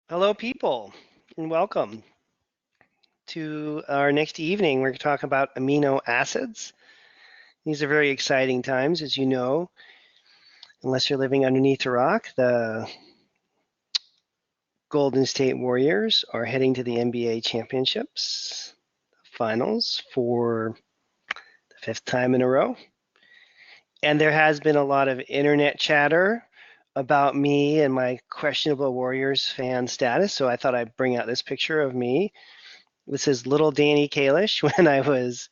Hello, people, and welcome to our next evening. We're going to talk about amino acids. These are very exciting times, as you know, unless you're living underneath a rock. The Golden State Warriors are heading to the NBA championships finals for the fifth time in a row. And there has been a lot of internet chatter about me and my questionable Warriors fan status. So I thought I'd bring out this picture of me. This is little Danny Kalish when I was,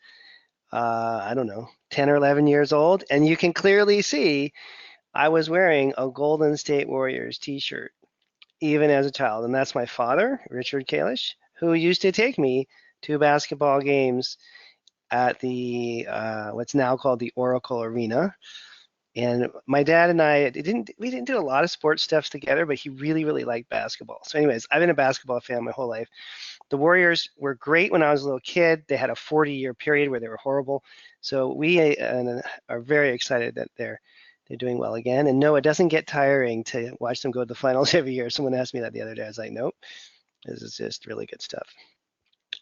I don't know, 10 or 11 years old. And you can clearly see I was wearing a Golden State Warriors t-shirt, even as a child. And that's my father, Richard Kalish, who used to take me to basketball games at the what's now called the Oracle Arena. And my dad and I we didn't do a lot of sports stuff together, but he really, really liked basketball. So anyways, I've been a basketball fan my whole life. The Warriors were great when I was a little kid. They had a 40-year period where they were horrible. So we are very excited that they're doing well again. And no, it doesn't get tiring to watch them go to the finals every year. Someone asked me that the other day. I was like, nope, this is just really good stuff.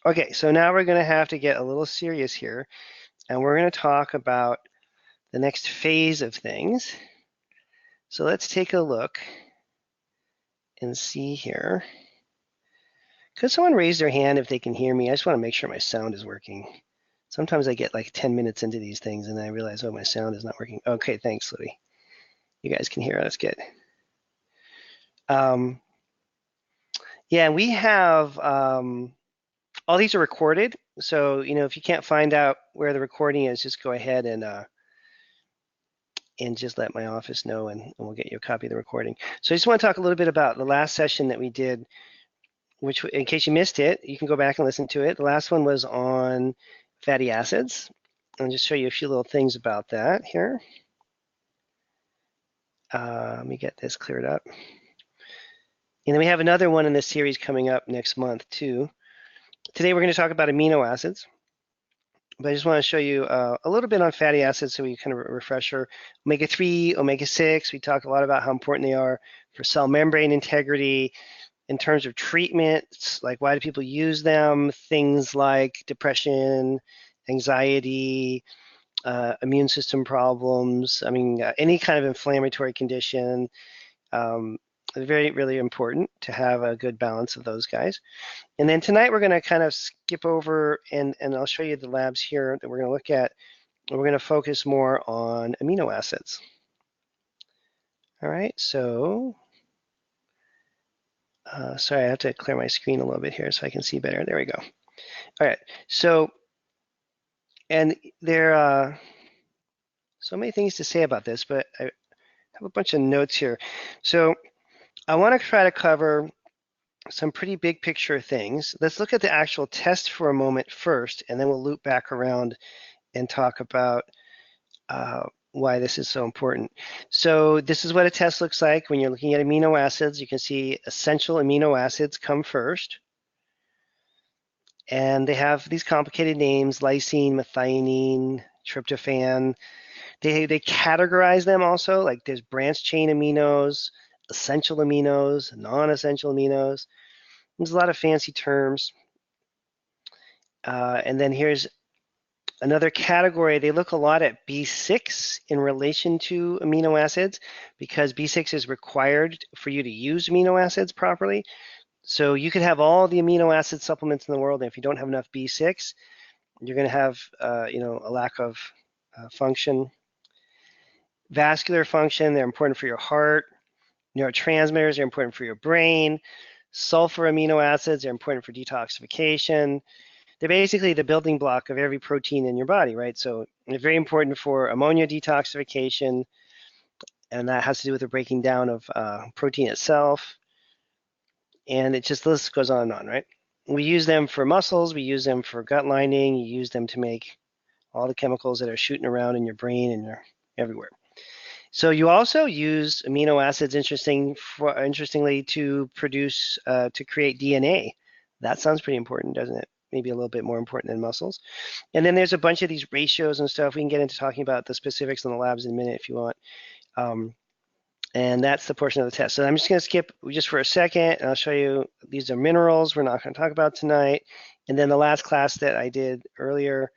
Okay, so now we're going to have to get a little serious here, and we're going to talk about the next phase of things. So let's take a look and see here. Could someone raise their hand if they can hear me? I just want to make sure my sound is working. Sometimes I get like 10 minutes into these things and I realize, oh, my sound is not working. Okay, thanks, Louie. You guys can hear us good. Yeah, we have, all these are recorded. So, if you can't find out where the recording is, just go ahead and just let my office know and we'll get you a copy of the recording. So I just want to talk a little bit about the last session that we did, which, in case you missed it, you can go back and listen to it. The last one was on fatty acids. I'll just show you a few little things about that here. Let me get this cleared up. And then we have another one in this series coming up next month too. Today we're going to talk about amino acids. But I just want to show you a little bit on fatty acids so we kind of refresher. Omega-3, omega-6, we talk a lot about how important they are for cell membrane integrity. In terms of treatments, like why do people use them? Things like depression, anxiety, immune system problems. I mean, any kind of inflammatory condition. Very, really important to have a good balance of those guys. And then tonight we're going to kind of skip over and I'll show you the labs here that we're going to look at. And we're going to focus more on amino acids. All right, so sorry, I have to clear my screen a little bit here so I can see better. There we go. All right, so, and there are so many things to say about this, but I have a bunch of notes here. So I want to try to cover some pretty big picture things. Let's look at the actual test for a moment first, and then we'll loop back around and talk about why this is so important. So this is what a test looks like when you're looking at amino acids. You can see essential amino acids come first. And they have these complicated names: lysine, methionine, tryptophan. They categorize them also, like there's branched chain aminos, essential aminos, non-essential aminos. There's a lot of fancy terms. And then here's another category. They look a lot at B6 in relation to amino acids because B6 is required for you to use amino acids properly. So you could have all the amino acid supplements in the world, and if you don't have enough B6, you're going to have a lack of function. Vascular function, they're important for your heart. Neurotransmitters are important for your brain. Sulfur amino acids are important for detoxification. They're basically the building block of every protein in your body, right? So they're very important for ammonia detoxification, and that has to do with the breaking down of protein itself. And it just, the list goes on and on, right? We use them for muscles, we use them for gut lining, you use them to make all the chemicals that are shooting around in your brain and they're everywhere. So you also use amino acids, interestingly, to produce, to create DNA. That sounds pretty important, doesn't it? Maybe a little bit more important than muscles. And then there's a bunch of these ratios and stuff. We can get into talking about the specifics in the labs in a minute if you want. And that's the portion of the test. So I'm just going to skip just for a second, and I'll show you, these are minerals we're not going to talk about tonight. And then the last class that I did earlier,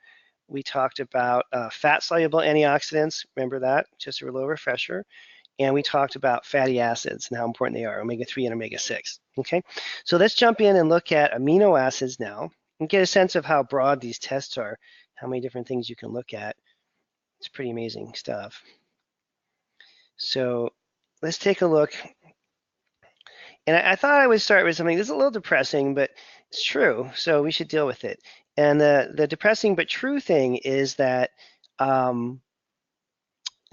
we talked about fat-soluble antioxidants. Remember that? Just a little refresher. And we talked about fatty acids and how important they are, omega-3 and omega-6. Okay, so let's jump in and look at amino acids now and get a sense of how broad these tests are, how many different things you can look at. It's pretty amazing stuff. So let's take a look. And I thought I would start with something that's a little depressing, but it's true, so we should deal with it. And the depressing but true thing is that, and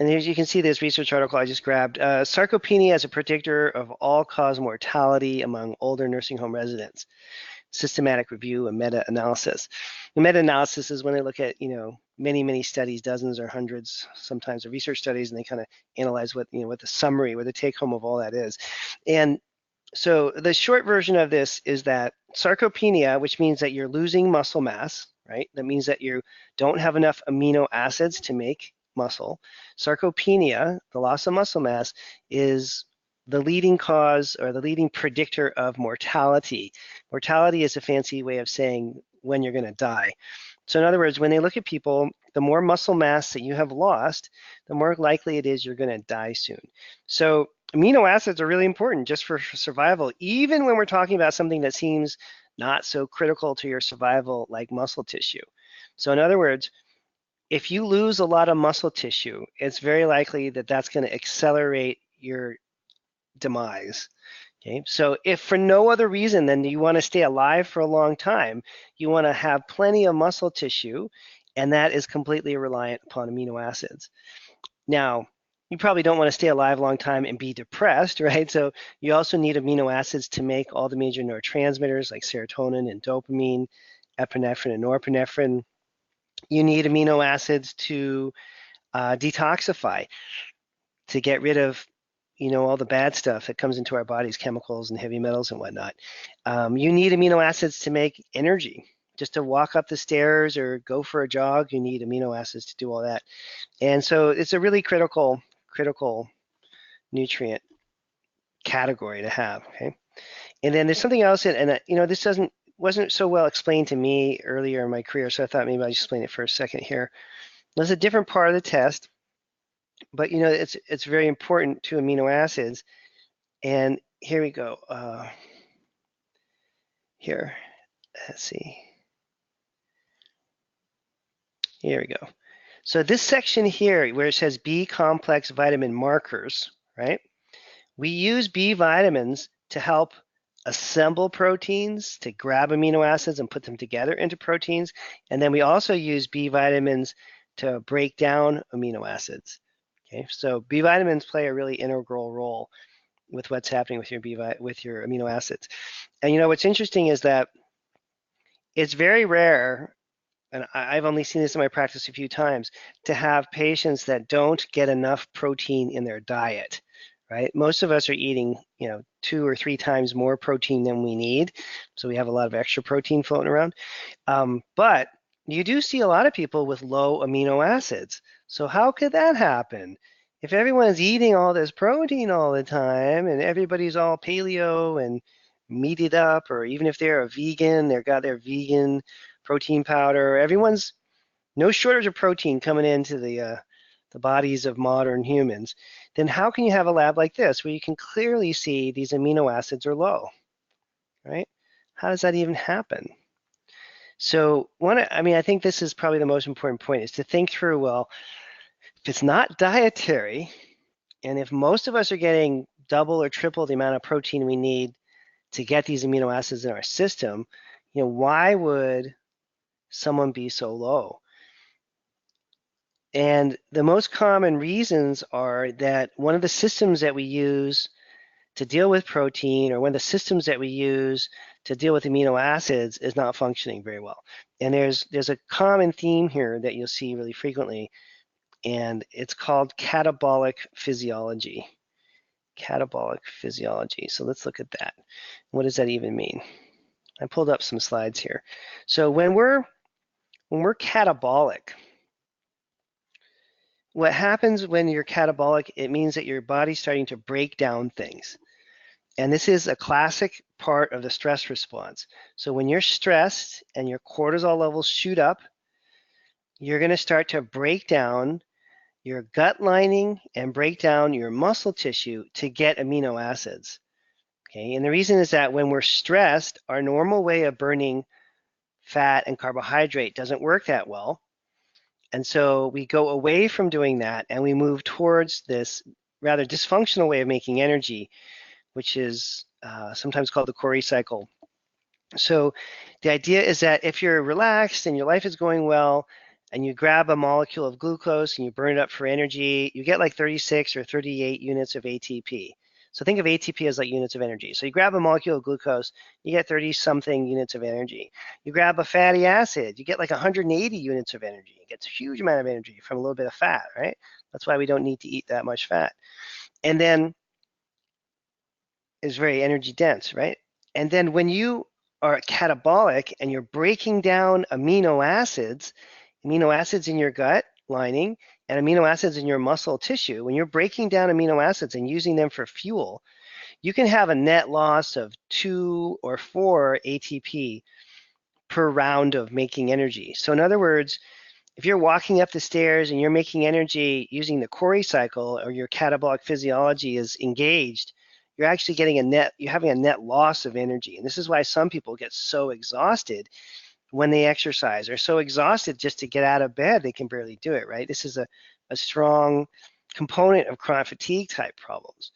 as you can see this research article I just grabbed, sarcopenia is a predictor of all-cause mortality among older nursing home residents. Systematic review and meta-analysis. The meta-analysis is when they look at, many studies, dozens or hundreds, sometimes of research studies, and they kind of analyze what the summary, what the take-home of all that is. And so the short version of this is that sarcopenia, which means that you're losing muscle mass, right? That means that you don't have enough amino acids to make muscle. Sarcopenia, the loss of muscle mass, is the leading cause or the leading predictor of mortality. Mortality is a fancy way of saying when you're going to die. So in other words, when they look at people, the more muscle mass that you have lost, the more likely it is you're going to die soon. So amino acids are really important just for survival, even when we're talking about something that seems not so critical to your survival like muscle tissue. So in other words, if you lose a lot of muscle tissue, it's very likely that that's going to accelerate your demise. Okay, so if for no other reason than you want to stay alive for a long time, you want to have plenty of muscle tissue, and that is completely reliant upon amino acids. Now, you probably don't want to stay alive a long time and be depressed, right? So you also need amino acids to make all the major neurotransmitters like serotonin and dopamine, epinephrine and norepinephrine. You need amino acids to detoxify, to get rid of all the bad stuff that comes into our bodies, chemicals and heavy metals and whatnot. You need amino acids to make energy. Just to walk up the stairs or go for a jog, you need amino acids to do all that. And so it's a really critical nutrient category to have, okay? And then there's something else, and this wasn't so well explained to me earlier in my career, so I thought maybe I'll just explain it for a second here. There's a different part of the test, but it's very important to amino acids. And here we go. Here, let's see. Here we go. So this section here, where it says B complex vitamin markers, right? We use B vitamins to help assemble proteins, to grab amino acids and put them together into proteins. And then we also use B vitamins to break down amino acids. Okay, so B vitamins play a really integral role with what's happening with your amino acids. And what's interesting is that it's very rare, and I've only seen this in my practice a few times, to have patients that don't get enough protein in their diet, right? Most of us are eating, 2 or 3 times more protein than we need, so we have a lot of extra protein floating around. But you do see a lot of people with low amino acids. So how could that happen? If everyone's eating all this protein all the time and everybody's all paleo and meated up, or even if they're a vegan, they've got their vegan protein powder, everyone's no shortage of protein coming into the bodies of modern humans, then how can you have a lab like this where you can clearly see these amino acids are low, right? How does that even happen? So I think this is probably the most important point, is to think through, well, if it's not dietary, and if most of us are getting double or triple the amount of protein we need to get these amino acids in our system, why would someone be so low? And the most common reasons are that one of the systems that we use to deal with protein, or one of the systems that we use to deal with amino acids, is not functioning very well. And there's a common theme here that you'll see really frequently, and it's called catabolic physiology. Catabolic physiology. So let's look at that. What does that even mean? I pulled up some slides here. So when we're catabolic, what happens when you're catabolic, it means that your body's starting to break down things. And this is a classic part of the stress response. So when you're stressed and your cortisol levels shoot up, you're going to start to break down your gut lining and break down your muscle tissue to get amino acids. Okay, and the reason is that when we're stressed, our normal way of burning fat and carbohydrate doesn't work that well. And so we go away from doing that and we move towards this rather dysfunctional way of making energy, which is sometimes called the Urea Cycle. So the idea is that if you're relaxed and your life is going well, and you grab a molecule of glucose and you burn it up for energy, you get like 36 or 38 units of ATP. So think of ATP as like units of energy. So you grab a molecule of glucose, you get 30 something units of energy. You grab a fatty acid, you get like 180 units of energy. It gets a huge amount of energy from a little bit of fat, right? That's why we don't need to eat that much fat. And then it's very energy dense, right? And then when you are catabolic and you're breaking down amino acids in your gut lining and amino acids in your muscle tissue, when you're breaking down amino acids and using them for fuel, you can have a net loss of 2 or 4 ATP per round of making energy. So in other words, if you're walking up the stairs and you're making energy using the Urea cycle or your catabolic physiology is engaged, you're actually you're having a net loss of energy. And this is why some people get so exhausted when they exercise. They're so exhausted just to get out of bed, they can barely do it, right? This is a strong component of chronic fatigue type problems.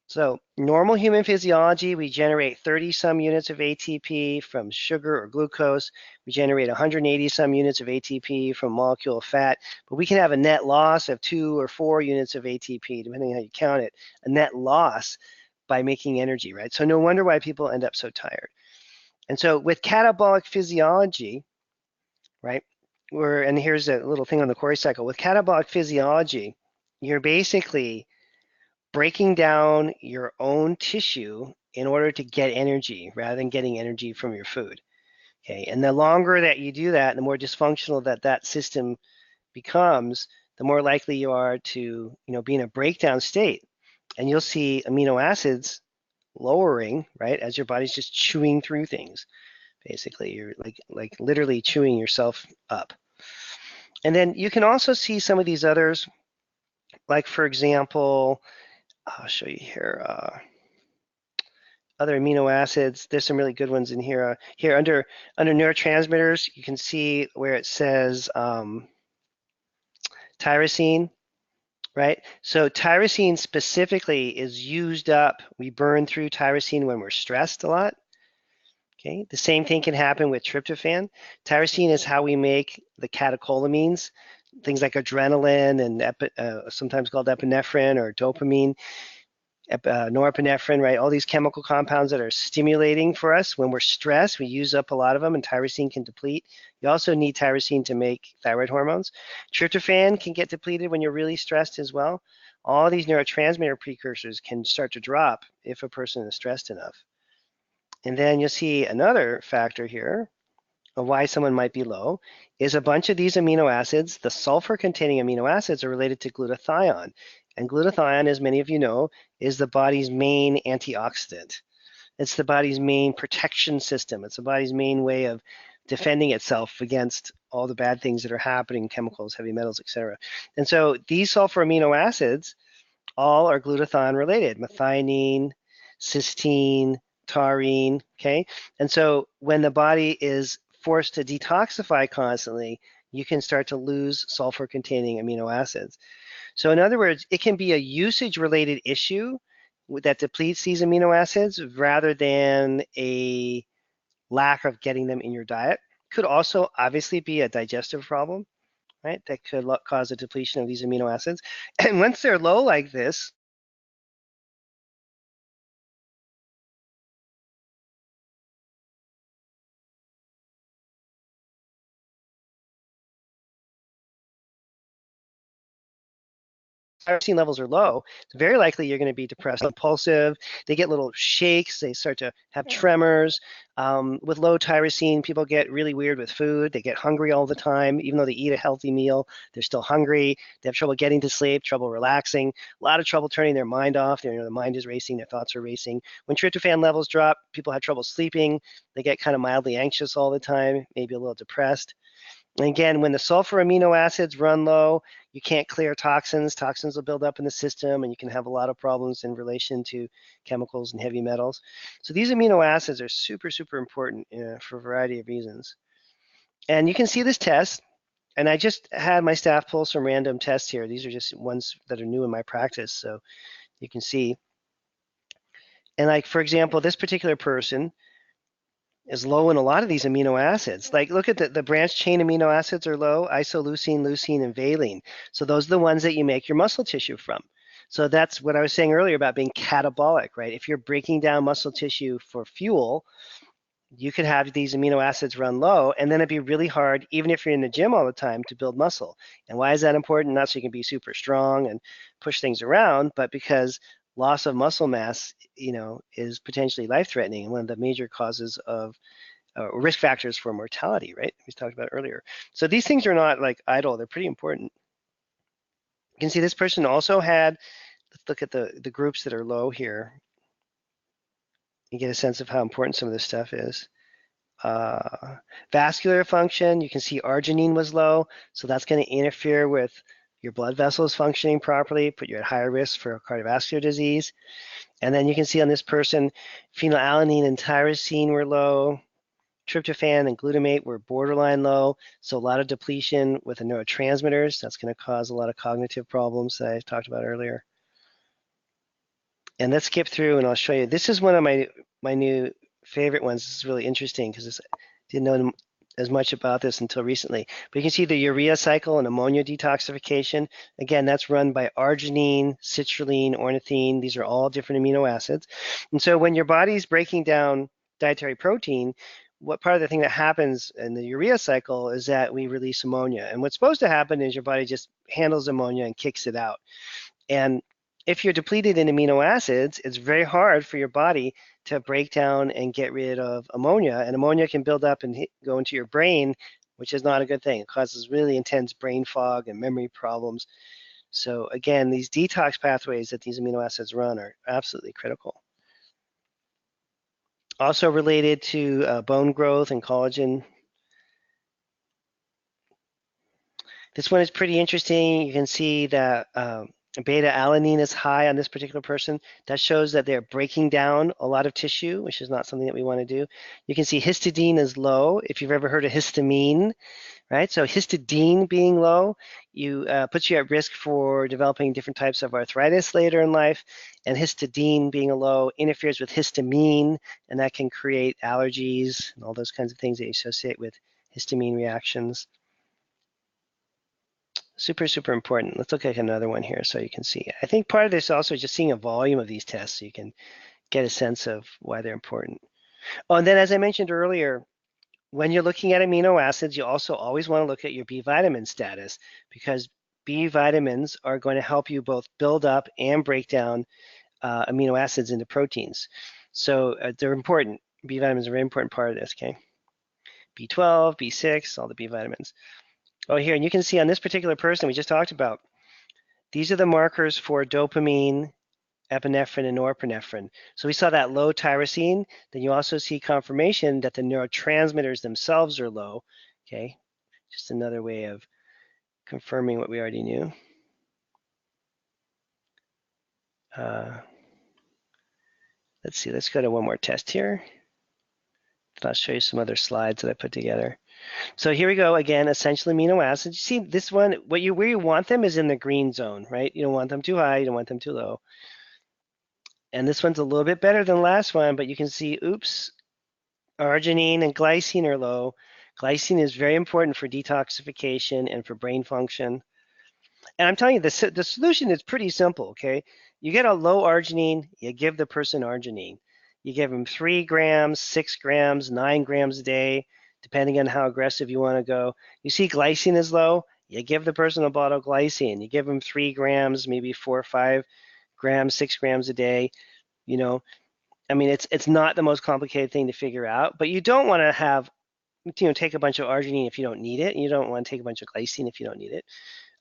So normal human physiology, we generate 30 some units of ATP from sugar or glucose. We generate 180 some units of ATP from molecule of fat, but we can have a net loss of 2 or 4 units of ATP, depending on how you count it, a net loss by making energy, right? So no wonder why people end up so tired. And so with catabolic physiology, right, and here's a little thing on the Urea cycle. With catabolic physiology, you're basically breaking down your own tissue in order to get energy rather than getting energy from your food. Okay, and the longer that you do that, the more dysfunctional that system becomes, the more likely you are to, be in a breakdown state. And you'll see amino acids lowering, right, as your body's just chewing through things. Basically, you're like literally chewing yourself up. And then you can also see some of these others, like for example, I'll show you here. Other amino acids. There's some really good ones in here. Here under neurotransmitters, you can see where it says tyrosine, right? So tyrosine specifically is used up. We burn through tyrosine when we're stressed a lot. Okay, the same thing can happen with tryptophan. Tyrosine is how we make the catecholamines, things like adrenaline and sometimes called epinephrine or dopamine. Norepinephrine, right? All these chemical compounds that are stimulating for us. When we're stressed, we use up a lot of them, and tyrosine can deplete. You also need tyrosine to make thyroid hormones. Tryptophan can get depleted when you're really stressed as well. All these neurotransmitter precursors can start to drop if a person is stressed enough. And then you'll see another factor here of why someone might be low is a bunch of these amino acids. The sulfur-containing amino acids are related to glutathione. And glutathione, as many of you know, is the body's main antioxidant. It's the body's main protection system. It's the body's main way of defending itself against all the bad things that are happening, chemicals, heavy metals, etc. And so these sulfur amino acids all are glutathione related, methionine, cysteine, taurine, okay? And so when the body is forced to detoxify constantly, you can start to lose sulfur-containing amino acids. So in other words, it can be a usage-related issue that depletes these amino acids rather than a lack of getting them in your diet. Could also obviously be a digestive problem, right? That could cause a depletion of these amino acids. And once they're low like this, tyrosine levels are low, it's very likely you're going to be depressed, impulsive. They get little shakes. They start to have tremors. With low tyrosine, people get really weird with food. They get hungry all the time. Even though they eat a healthy meal, they're still hungry. They have trouble getting to sleep, trouble relaxing, a lot of trouble turning their mind off. The mind is racing, their thoughts are racing. When tryptophan levels drop, people have trouble sleeping. They get kind of mildly anxious all the time, maybe a little depressed. And again, when the sulfur amino acids run low, you can't clear toxins. Toxins will build up in the system, and you can have a lot of problems in relation to chemicals and heavy metals. So these amino acids are super, super important for a variety of reasons. And you can see this test. And I just had my staff pull some random tests here. These are just ones that are new in my practice, so you can see. And like, for example, this particular person is low in a lot of these amino acids. Like, look at the branched chain amino acids are low, isoleucine, leucine, and valine. So those are the ones that you make your muscle tissue from. So that's what I was saying earlier about being catabolic, right? If you're breaking down muscle tissue for fuel, you could have these amino acids run low, and then it'd be really hard, even if you're in the gym all the time, to build muscle. And why is that important? Not so you can be super strong and push things around, but because loss of muscle mass, is potentially life-threatening and one of the major causes of risk factors for mortality, right? We talked about earlier. So these things are not like idle, they're pretty important. You can see this person also had, let's look at the groups that are low here. You get a sense of how important some of this stuff is. Vascular function, you can see arginine was low, so that's going to interfere with your blood vessels functioning properly, put you at higher risk for cardiovascular disease. And then you can see on this person, phenylalanine and tyrosine were low, tryptophan and glutamate were borderline low, so a lot of depletion with the neurotransmitters. That's going to cause a lot of cognitive problems that I talked about earlier. And let's skip through and I'll show you. This is one of my new favorite ones. This is really interesting because I didn't know as much about this until recently. But you can see the Urea Cycle and Ammonia Detoxification. Again, that's run by arginine, citrulline, ornithine. These are all different amino acids. And so when your body's breaking down dietary protein, what part of the thing that happens in the urea cycle is that we release ammonia. And what's supposed to happen is your body just handles ammonia and kicks it out. And if you're depleted in amino acids, it's very hard for your body to break down and get rid of ammonia. And ammonia can build up and go into your brain, which is not a good thing. It causes really intense brain fog and memory problems. So again, these detox pathways that these amino acids run are absolutely critical. Also related to bone growth and collagen. This one is pretty interesting. You can see that beta-alanine is high on this particular person. That shows that they're breaking down a lot of tissue, which is not something that we want to do. You can see histidine is low. If you've ever heard of histamine, right? So histidine being low, puts you at risk for developing different types of arthritis later in life. And histidine being low interferes with histamine, and that can create allergies and all those kinds of things that you associate with histamine reactions. Super, super important. Let's look at another one here so you can see. I think part of this also is just seeing a volume of these tests so you can get a sense of why they're important. Oh, and then as I mentioned earlier, when you're looking at amino acids, you also always want to look at your B vitamin status because B vitamins are going to help you both build up and break down amino acids into proteins. So they're important. B vitamins are a very important part of this, okay? B12, B6, all the B vitamins. Oh, here, and you can see on this particular person we just talked about, these are the markers for dopamine, epinephrine, and norepinephrine. So we saw that low tyrosine. Then you also see confirmation that the neurotransmitters themselves are low. Okay, just another way of confirming what we already knew. Let's see, let's go to one more test here. I'll show you some other slides that I put together. So here we go again, essential amino acids. You see this one, where you want them is in the green zone, right? You don't want them too high, you don't want them too low. And this one's a little bit better than the last one, but you can see, oops, arginine and glycine are low. Glycine is very important for detoxification and for brain function. And I'm telling you, the solution is pretty simple, okay? You get a low arginine, you give the person arginine. You give them 3 grams, 6 grams, 9 grams a day, depending on how aggressive you want to go. You see glycine is low, You give the person a bottle of glycine. You give them 3 grams, maybe 4 or 5 grams, 6 grams a day. You know, I mean, it's not the most complicated thing to figure out, but you don't want to have, take a bunch of arginine if you don't need it. And you don't want to take a bunch of glycine if you don't need it.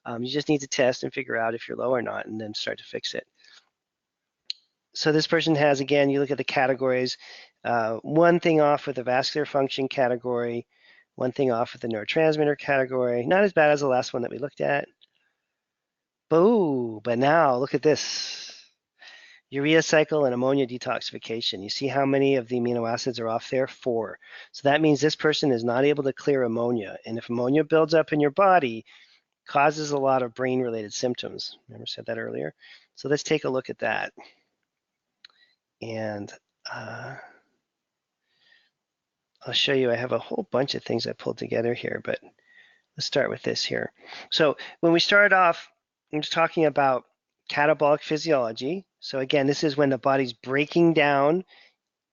You just need to test and figure out if you're low or not, and then start to fix it. So this person has, again, you look at the categories, one thing off with the vascular function category, one thing off with the neurotransmitter category. Not as bad as the last one that we looked at. Boo, but now look at this. Urea cycle and ammonia detoxification. You see how many of the amino acids are off there? 4. So that means this person is not able to clear ammonia. And if ammonia builds up in your body, causes a lot of brain-related symptoms. Remember I said that earlier? So let's take a look at that. And I'll show you, I have a whole bunch of things I pulled together here, but let's start with this here. So when we start off, I'm just talking about catabolic physiology. So again, this is when the body's breaking down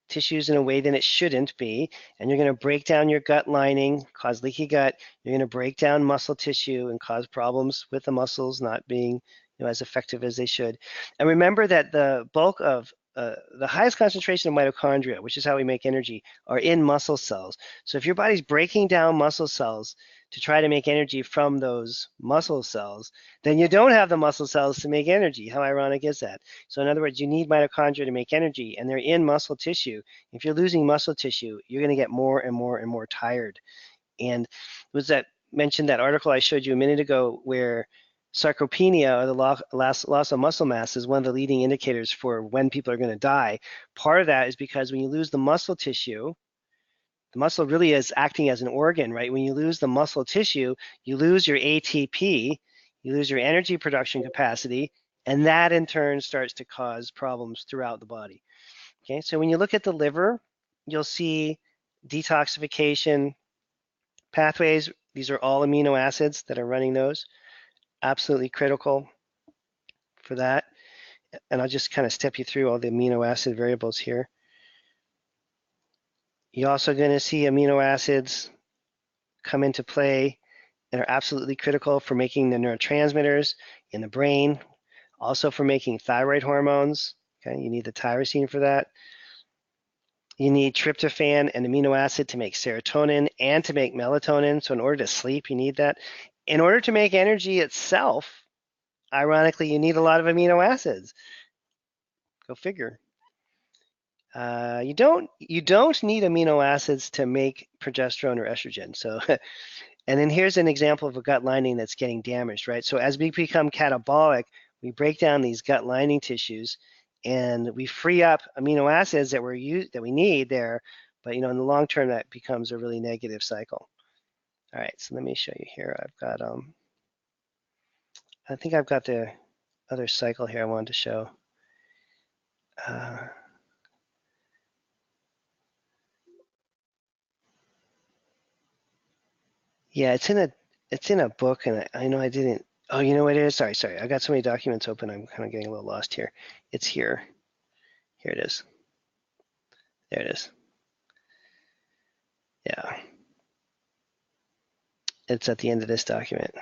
tissues in a way that it shouldn't be, and you're going to break down your gut lining, cause leaky gut. You're going to break down muscle tissue and cause problems with the muscles not being as effective as they should. And remember that the bulk of the highest concentration of mitochondria, which is how we make energy, are in muscle cells. So if your body's breaking down muscle cells to try to make energy from those muscle cells, then you don't have the muscle cells to make energy. How ironic is that? So in other words, you need mitochondria to make energy, and they're in muscle tissue. If you're losing muscle tissue, you're going to get more and more and more tired. And was that mentioned that article I showed you a minute ago where sarcopenia, or the loss of muscle mass, is one of the leading indicators for when people are going to die. Part of that is because when you lose the muscle tissue, the muscle really is acting as an organ, right? When you lose the muscle tissue, you lose your ATP, you lose your energy production capacity, and that in turn starts to cause problems throughout the body. Okay, so when you look at the liver, you'll see detoxification pathways. These are all amino acids that are running those. Absolutely critical for that. And I'll just kind of step you through all the amino acid variables here. You're also going to see amino acids come into play and are absolutely critical for making the neurotransmitters in the brain, also for making thyroid hormones. Okay, you need the tyrosine for that. You need tryptophan and amino acid to make serotonin and to make melatonin. So in order to sleep, you need that. In order to make energy itself, ironically, you need a lot of amino acids. Go figure. You don't need amino acids to make progesterone or estrogen. So, and then here's an example of a gut lining that's getting damaged, right? So as we become catabolic, we break down these gut lining tissues, and we free up amino acids that we need there. But in the long term, that becomes a really negative cycle. All right, so let me show you here. I've got I think I've got the other cycle here I wanted to show. Yeah, it's in a book, and I know I didn't. Oh, you know what it is? Sorry. I got so many documents open. I'm kind of getting a little lost here. It's here. Here it is. There it is. Yeah. It's at the end of this document.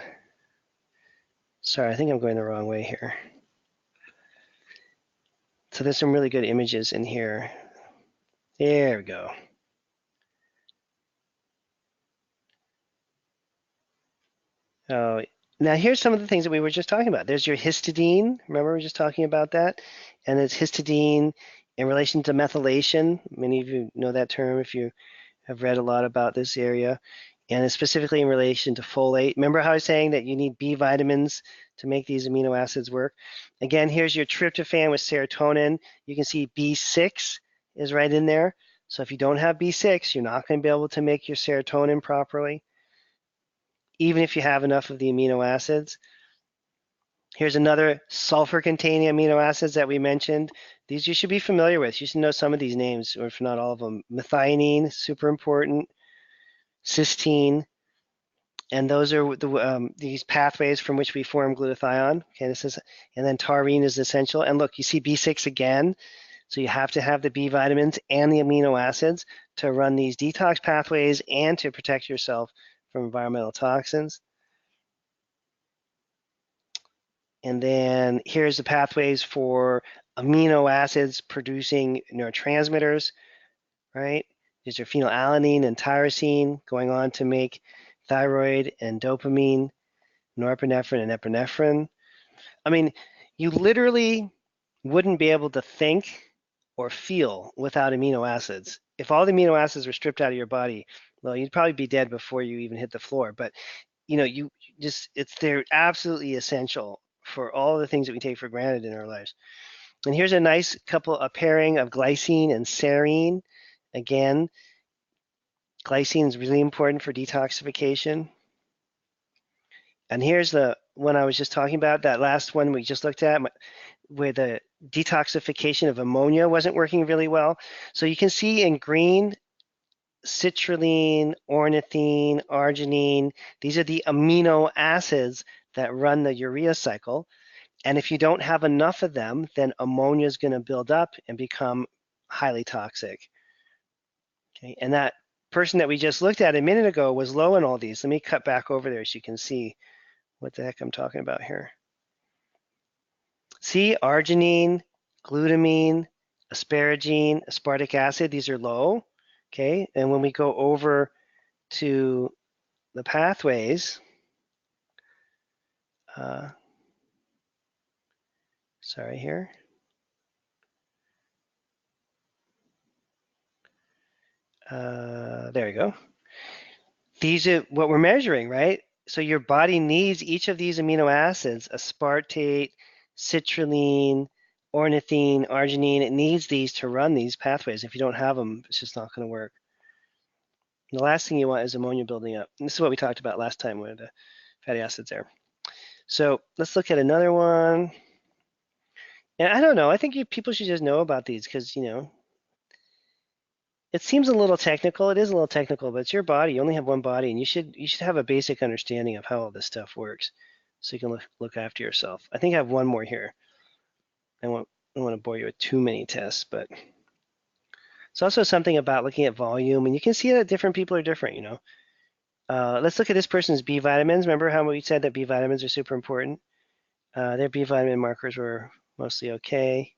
Sorry, I think I'm going the wrong way here. So there's some really good images in here. There we go. Oh, now here's some of the things that we were just talking about. There's your histidine. Remember we were just talking about that? And it's histidine in relation to methylation. Many of you know that term if you have read a lot about this area. And it's specifically in relation to folate. Remember how I was saying that you need B vitamins to make these amino acids work? Again, here's your tryptophan with serotonin. You can see B6 is right in there. So if you don't have B6, you're not going to be able to make your serotonin properly, even if you have enough of the amino acids. Here's another sulfur-containing amino acids that we mentioned. These you should be familiar with. You should know some of these names, or if not all of them. Methionine, super important. Cysteine, and those are these pathways from which we form glutathione. Okay, and then taurine is essential. And look, you see B6 again. So you have to have the B vitamins and the amino acids to run these detox pathways and to protect yourself from environmental toxins. And then here's the pathways for amino acids producing neurotransmitters, right? These are phenylalanine and tyrosine going on to make thyroid and dopamine, norepinephrine and epinephrine. I mean, you literally wouldn't be able to think or feel without amino acids. If all the amino acids were stripped out of your body, well, you'd probably be dead before you even hit the floor. But you just they're absolutely essential for all the things that we take for granted in our lives. And here's a nice a pairing of glycine and serine. Again, glycine is really important for detoxification. And here's the one I was just talking about, that last one we just looked at, where the detoxification of ammonia wasn't working really well. So you can see in green, citrulline, ornithine, arginine, these are the amino acids that run the urea cycle. And if you don't have enough of them, then ammonia is going to build up and become highly toxic. Okay, and that person that we just looked at a minute ago was low in all these. Let me cut back over there so you can see what the heck I'm talking about here. See, arginine, glutamine, asparagine, aspartic acid, these are low. Okay, and when we go over to the pathways, sorry here. There we go. These are what we're measuring, right? So your body needs each of these amino acids, aspartate, citrulline, ornithine, arginine. It needs these to run these pathways. If you don't have them, it's just not going to work. And the last thing you want is ammonia building up. And this is what we talked about last time with the fatty acids there. So let's look at another one. And I don't know, I think people should just know about these because, it seems a little technical. It is a little technical, but it's your body. You only have one body, and you should have a basic understanding of how all this stuff works, so you can look after yourself. I think I have one more here. I don't want to bore you with too many tests, but it's also something about looking at volume, and you can see that different people are different. Let's look at this person's B vitamins. Remember how we said that B vitamins are super important? Their B vitamin markers were mostly okay.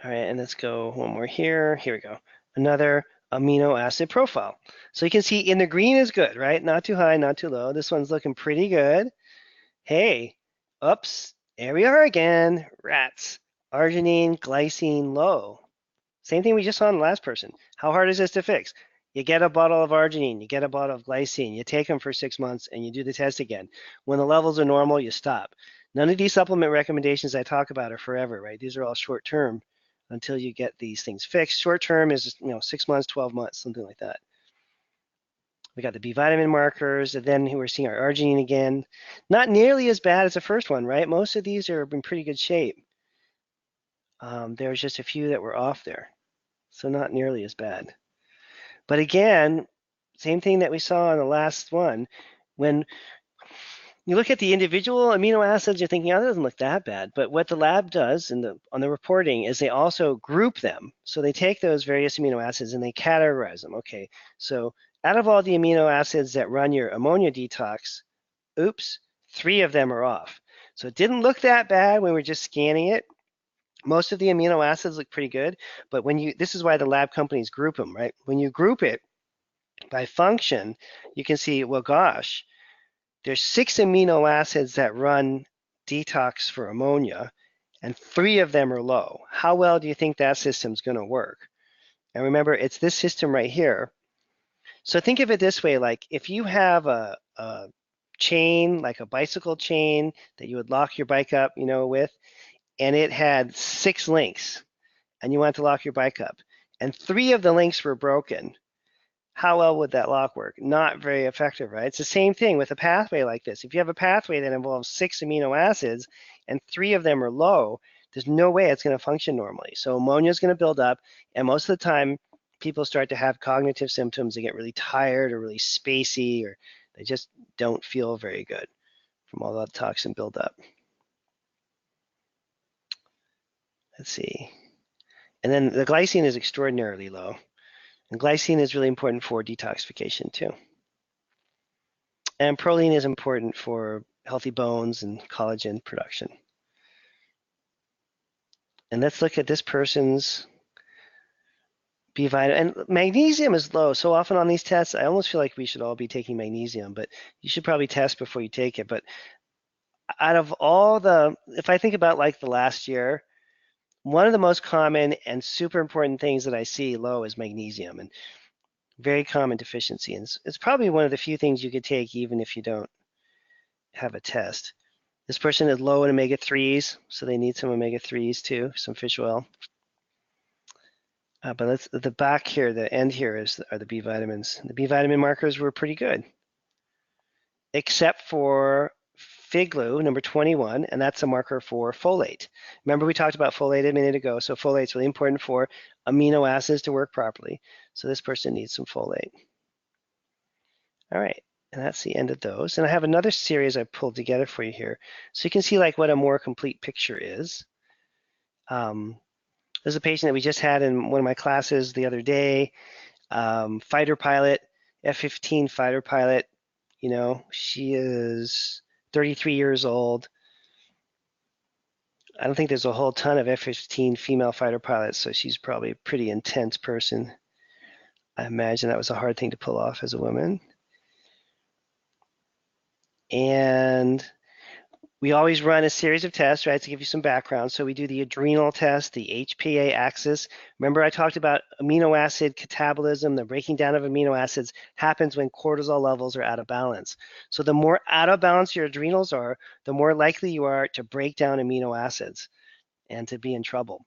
All right, and let's go one more here. Here we go. Another amino acid profile. So you can see in the green is good, right? Not too high, not too low. This one's looking pretty good. Hey, oops, there we are again. Rats. Arginine, glycine, low. Same thing we just saw in the last person. How hard is this to fix? You get a bottle of arginine, you get a bottle of glycine, you take them for 6 months, and you do the test again. When the levels are normal, you stop. None of these supplement recommendations I talk about are forever, right? These are all short term until you get these things fixed. Short term is 6 months, 12 months, something like that. We got the B vitamin markers, and then we're seeing our arginine again. Not nearly as bad as the first one, right? Most of these are in pretty good shape. There's just a few that were off there, so not nearly as bad. But again, same thing that we saw in the last one. When you look at the individual amino acids, you're thinking, oh, that doesn't look that bad. But what the lab does on the reporting is they also group them. So they take those various amino acids and they categorize them. Okay, so out of all the amino acids that run your ammonia detox, oops, 3 of them are off. So it didn't look that bad when we were just scanning it. Most of the amino acids look pretty good, but this is why the lab companies group them, right? When you group it by function, you can see, well, gosh, there's 6 amino acids that run detox for ammonia, and 3 of them are low. How well do you think that system's going to work? And remember, it's this system right here. So think of it this way, like if you have a chain, like a bicycle chain that you would lock your bike up, with, and it had 6 links, and you want to lock your bike up, and 3 of the links were broken. How well would that lock work? Not very effective, right? It's the same thing with a pathway like this. If you have a pathway that involves 6 amino acids and 3 of them are low, there's no way it's going to function normally. So ammonia is going to build up, and most of the time, people start to have cognitive symptoms. They get really tired or really spacey, or they just don't feel very good from all that toxin buildup. Let's see. And then the glycine is extraordinarily low. And glycine is really important for detoxification too. And proline is important for healthy bones and collagen production. And let's look at this person's B vitamin. And magnesium is low. So often on these tests, I almost feel like we should all be taking magnesium, but you should probably test before you take it. But out of all the, if I think about like the last year, one of the most common and super important things that I see low is magnesium, and very common deficiency. And it's probably one of the few things you could take even if you don't have a test. This person is low in omega-3s, so they need some omega-3s too, some fish oil. But let's, the back here, the end here are the B vitamins. The B vitamin markers were pretty good, except for fig glue, number 21, and that's a marker for folate. Remember we talked about folate a minute ago, so folate is really important for amino acids to work properly. So this person needs some folate. All right, and that's the end of those. And I have another series I pulled together for you here, so you can see like what a more complete picture is. There's a patient that we just had in one of my classes the other day, fighter pilot, F-15 fighter pilot. You know, she is 33 years old. I don't think there's a whole ton of F-15 female fighter pilots, so she's probably a pretty intense person. I imagine that was a hard thing to pull off as a woman. And we always run a series of tests, right, to give you some background. So we do the adrenal test, the HPA axis. Remember I talked about amino acid catabolism, the breaking down of amino acids happens when cortisol levels are out of balance. So the more out of balance your adrenals are, the more likely you are to break down amino acids and to be in trouble.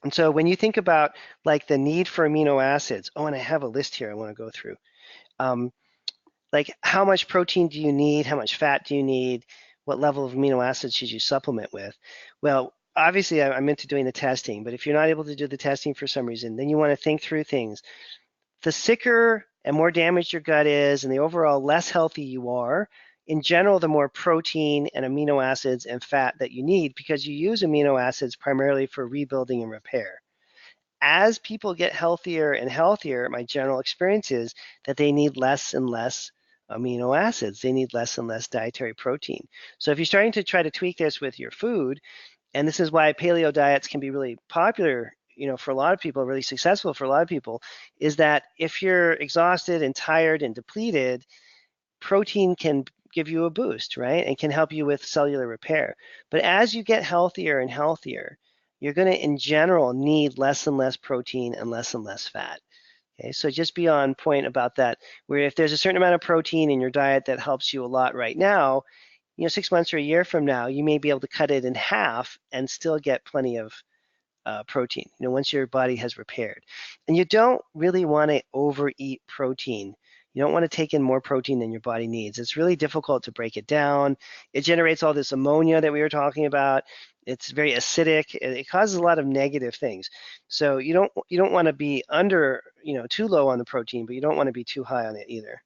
And so when you think about like the need for amino acids, oh, and I have a list here I want to go through. Like how much protein do you need? How much fat do you need? What level of amino acids should you supplement with? Well, obviously I'm into doing the testing, but if you're not able to do the testing for some reason, then you want to think through things. The sicker and more damaged your gut is and the overall less healthy you are, in general, the more protein and amino acids and fat that you need because you use amino acids primarily for rebuilding and repair. As people get healthier and healthier, my general experience is that they need less and less amino acids. They need less and less dietary protein. So if you're starting to try to tweak this with your food, and this is why paleo diets can be really popular, you know, for a lot of people, really successful for a lot of people, is that if you're exhausted and tired and depleted, protein can give you a boost, right? And can help you with cellular repair. But as you get healthier and healthier, you're going to, in general, need less and less protein and less fat. Okay, so just be on point about that, where if there's a certain amount of protein in your diet that helps you a lot right now, you know, 6 months or a year from now, you may be able to cut it in half and still get plenty of protein, you know, once your body has repaired. And you don't really want to overeat protein. You don't want to take in more protein than your body needs. It's really difficult to break it down. It generates all this ammonia that we were talking about. It's very acidic. It causes a lot of negative things. So you don't want to be under, you know, too low on the protein, but you don't want to be too high on it either.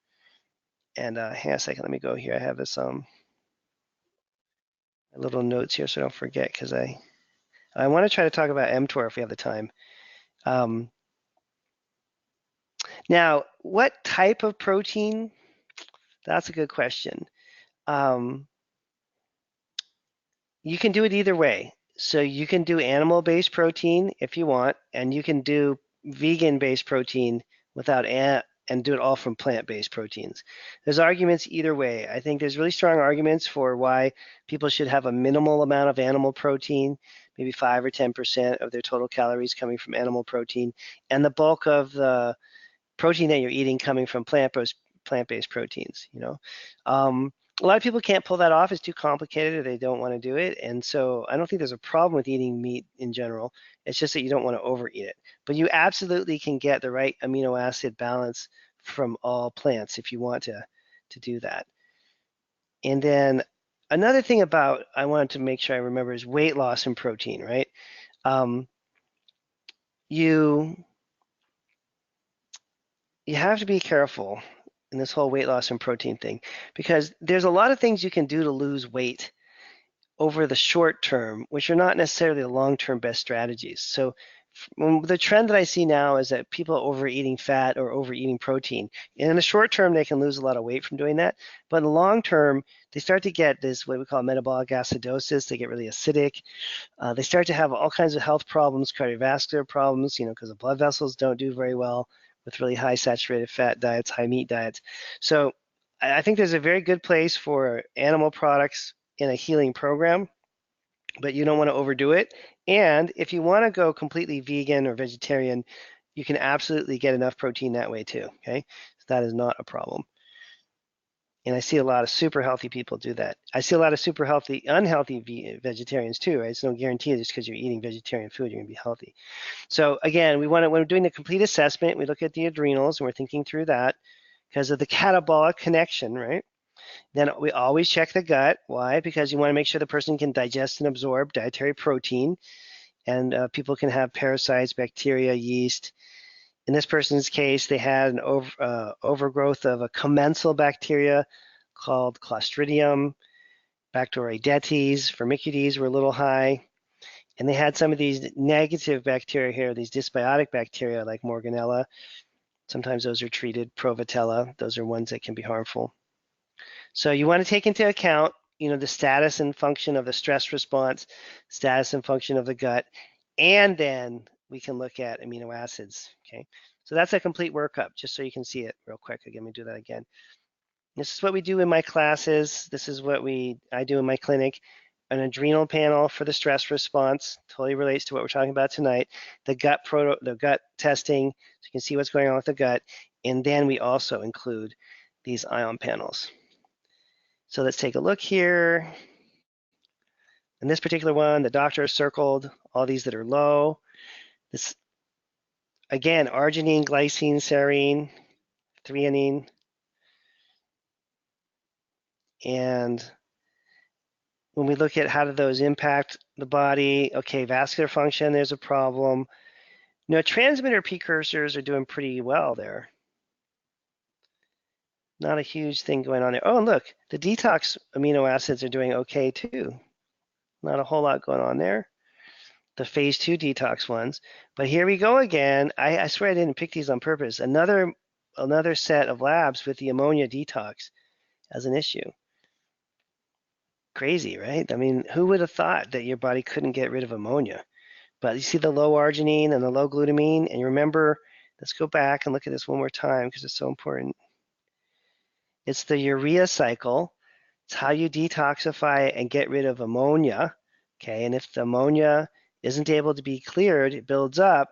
And hang on a second, let me go here. I have this little notes here so I don't forget because I want to try to talk about mTOR if we have the time. Now, what type of protein? That's a good question. You can do it either way. So you can do animal-based protein if you want, and you can do vegan-based protein without and do it all from plant-based proteins. There's arguments either way. I think there's really strong arguments for why people should have a minimal amount of animal protein, maybe 5 or 10% of their total calories coming from animal protein, and the bulk of the protein that you're eating coming from plant-based proteins, you know. A lot of people can't pull that off. It's too complicated or they don't want to do it. And so I don't think there's a problem with eating meat in general. It's just that you don't want to overeat it. But you absolutely can get the right amino acid balance from all plants if you want to do that. And then another thing about I wanted to make sure I remember is weight loss and protein, right? You have to be careful in this whole weight loss and protein thing, because there's a lot of things you can do to lose weight over the short term, which are not necessarily the long-term best strategies. So the trend that I see now is that people are overeating fat or overeating protein. And in the short term, they can lose a lot of weight from doing that. But in the long term, they start to get this, what we call metabolic acidosis. They get really acidic. They start to have all kinds of health problems, cardiovascular problems, because the blood vessels don't do very well with really high saturated fat diets, high meat diets. So I think there's a very good place for animal products in a healing program, but you don't want to overdo it. And if you want to go completely vegan or vegetarian, you can absolutely get enough protein that way too, okay? So that is not a problem. And I see a lot of super healthy people do that. I see a lot of super healthy, unhealthy vegetarians too, right? It's no guarantee just because you're eating vegetarian food, you're gonna be healthy. So again, when we're doing the complete assessment, we look at the adrenals and we're thinking through that because of the catabolic connection, right? Then we always check the gut. Why? Because you want to make sure the person can digest and absorb dietary protein, and people can have parasites, bacteria, yeast. In this person's case, they had an overgrowth of a commensal bacteria called Clostridium. Bacteroidetes, Firmicutes were a little high. And they had some of these negative bacteria here, these dysbiotic bacteria like Morganella. Sometimes those are treated, Provotella. Those are ones that can be harmful. So you want to take into account, the status and function of the stress response, status and function of the gut, and then we can look at amino acids, okay? So that's a complete workup, just so you can see it real quick. Again, let me do that again. This is what we do in my classes. This is what I do in my clinic. An adrenal panel for the stress response, totally relates to what we're talking about tonight. The gut testing, so you can see what's going on with the gut. And then we also include these ion panels. So let's take a look here. In this particular one, the doctor circled all these that are low. This, again, arginine, glycine, serine, threonine, and when we look at how do those impact the body, okay, vascular function, there's a problem. Transmitter precursors are doing pretty well there. Not a huge thing going on there. Oh, and look, the detox amino acids are doing okay too. Not a whole lot going on there. The phase 2 detox ones. But here we go again. I swear I didn't pick these on purpose. Another set of labs with the ammonia detox as an issue. Crazy, right? I mean, who would have thought that your body couldn't get rid of ammonia? But you see the low arginine and the low glutamine, and you remember, let's go back and look at this one more time because it's so important. It's the urea cycle. It's how you detoxify and get rid of ammonia, okay? And if the ammonia isn't able to be cleared, it builds up,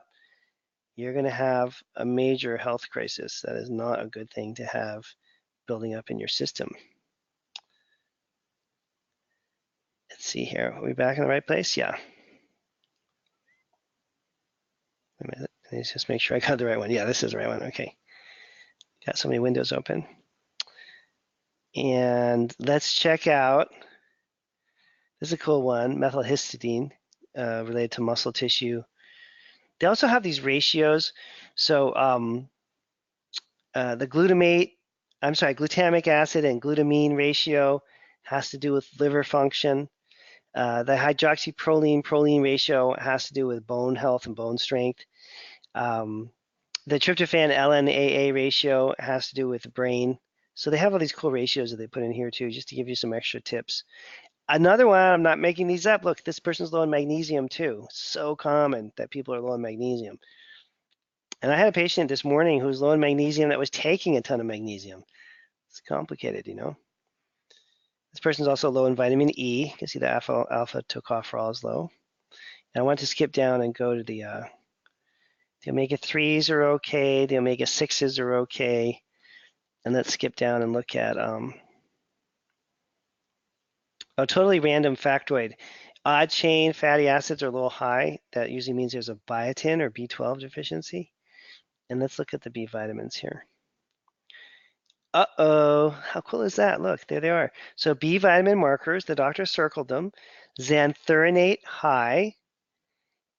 you're going to have a major health crisis. That is not a good thing to have building up in your system. Let's see here. Are we back in the right place? Yeah. Wait a minute. Let's just make sure I got the right one. Yeah, this is the right one. Okay. Got so many windows open. And let's check out, this is a cool one, methyl histidine related to muscle tissue. They also have these ratios. So the glutamic acid and glutamine ratio has to do with liver function. The hydroxyproline-proline ratio has to do with bone health and bone strength. The tryptophan LNAA ratio has to do with the brain. So they have all these cool ratios that they put in here too, just to give you some extra tips. Another one, I'm not making these up. Look, this person's low in magnesium too. So common that people are low in magnesium. And I had a patient this morning who was low in magnesium that was taking a ton of magnesium. It's complicated, This person's also low in vitamin E. You can see the alpha tocopherol is low. And I want to skip down and go to the omega-3s are okay. The omega-6s are okay. And let's skip down and look at a totally random factoid. Odd chain fatty acids are a little high. That usually means there's a biotin or B12 deficiency. And let's look at the B vitamins here. Uh-oh, how cool is that? Look, there they are. So B vitamin markers, the doctor circled them. Xanthuronate high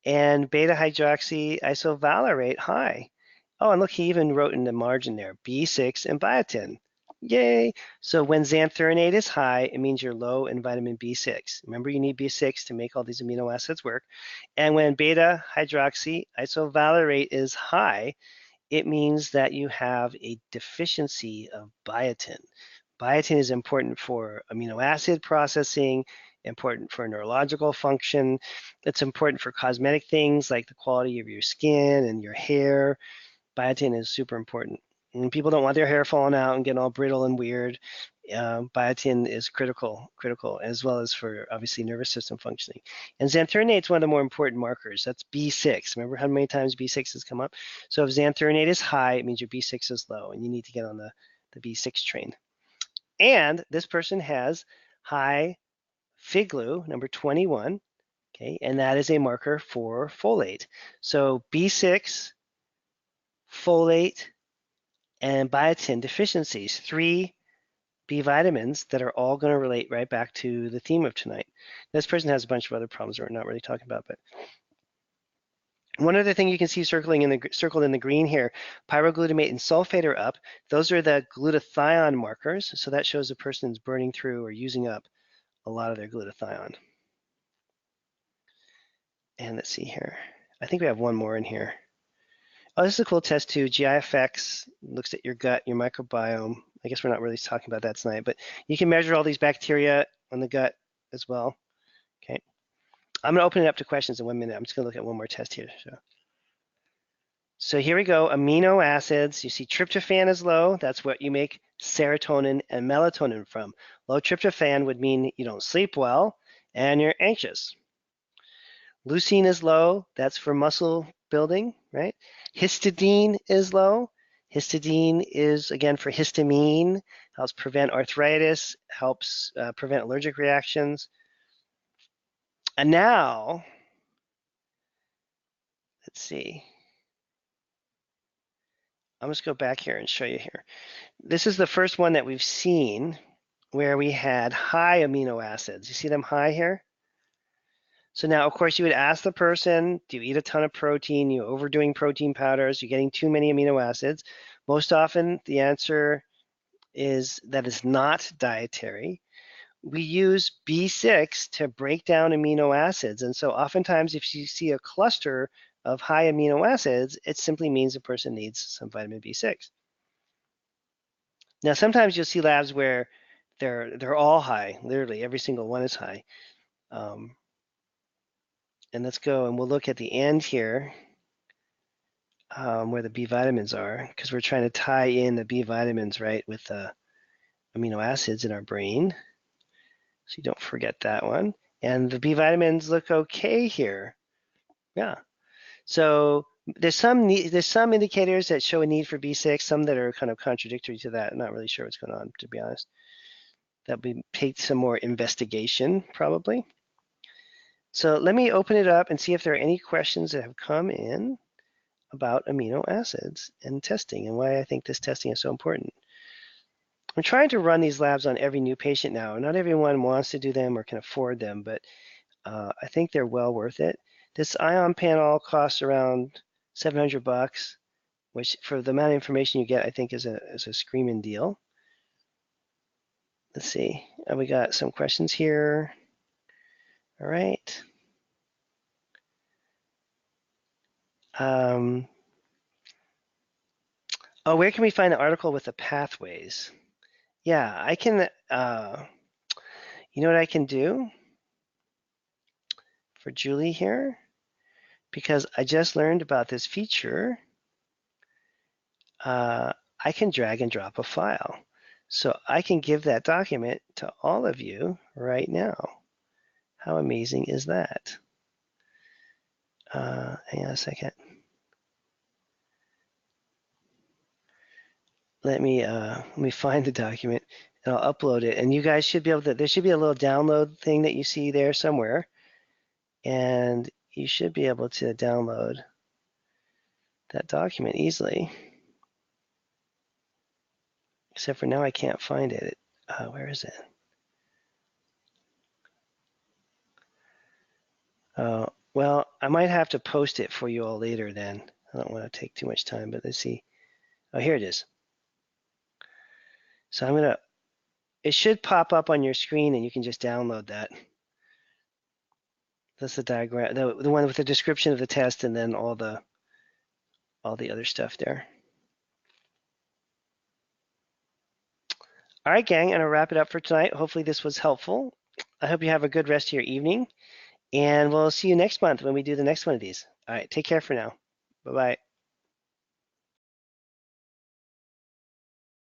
and beta-hydroxy isovalerate high. Oh, and look, he even wrote in the margin there, B6 and biotin. Yay! So when xanthronate is high, it means you're low in vitamin B6. Remember, you need B6 to make all these amino acids work. And when beta hydroxy isovalerate is high, it means that you have a deficiency of biotin. Biotin is important for amino acid processing, important for neurological function. It's important for cosmetic things like the quality of your skin and your hair. Biotin is super important. And people don't want their hair falling out and getting all brittle and weird. Biotin is critical, as well as for obviously nervous system functioning. And xanthronate is one of the more important markers. That's B6. Remember how many times B6 has come up? So if xanthronate is high, it means your B6 is low, and you need to get on the B6 train. And this person has high FIGLU, number 21, okay, and that is a marker for folate. So B6, folate, and biotin deficiencies, 3 B vitamins that are all going to relate right back to the theme of tonight. This person has a bunch of other problems we're not really talking about, but one other thing you can see circled in the green here, pyroglutamate and sulfate are up. Those are the glutathione markers, so that shows a person's burning through or using up a lot of their glutathione. And let's see here. I think we have one more in here. Oh, this is a cool test too. GI effects, looks at your gut, your microbiome. I guess we're not really talking about that tonight, but you can measure all these bacteria on the gut as well. Okay. I'm going to open it up to questions in 1 minute. I'm just going to look at one more test here. So here we go. Amino acids. You see tryptophan is low. That's what you make serotonin and melatonin from. Low tryptophan would mean you don't sleep well and you're anxious. Leucine is low. That's for muscle building, right? Histidine is low. Histidine is, again, for histamine, helps prevent arthritis, helps prevent allergic reactions. And now, let's see. I'm just go back here and show you here. This is the first one that we've seen where we had high amino acids. You see them high here? So now, of course, you would ask the person, do you eat a ton of protein? You're overdoing protein powders. You're getting too many amino acids. Most often, the answer is that it's not dietary. We use B6 to break down amino acids. And so oftentimes, if you see a cluster of high amino acids, it simply means the person needs some vitamin B6. Now, sometimes you'll see labs where they're all high. Literally, every single one is high. And let's go and we'll look at the end here where the B vitamins are, because we're trying to tie in the B vitamins, right, with the amino acids in our brain. So you don't forget that one. And the B vitamins look okay here. Yeah. So there's some indicators that show a need for B6, some that are kind of contradictory to that. I'm not really sure what's going on, to be honest. That would take some more investigation, probably. So let me open it up and see if there are any questions that have come in about amino acids and testing and why I think this testing is so important. I'm trying to run these labs on every new patient now. Not everyone wants to do them or can afford them, but I think they're well worth it. This ion panel costs around $700, which for the amount of information you get, I think is a screaming deal. Let's see. We got some questions here. All right. Oh, where can we find the article with the pathways? Yeah, I can, you know what I can do for Julie here? Because I just learned about this feature, I can drag and drop a file. So I can give that document to all of you right now. How amazing is that? Hang on a second. Let me find the document and I'll upload it. And you guys should be able to, there should be a little download thing that you see there somewhere. And you should be able to download that document easily. Except for now I can't find it. Where is it? Well, I might have to post it for you all later then. I don't want to take too much time, but let's see. Oh, here it is. So it should pop up on your screen and you can just download that. That's the diagram, the one with the description of the test and then all the other stuff there. All right, gang, I'm gonna wrap it up for tonight. Hopefully this was helpful. I hope you have a good rest of your evening, and we'll see you next month when we do the next one of these. All right, take care for now. Bye-bye.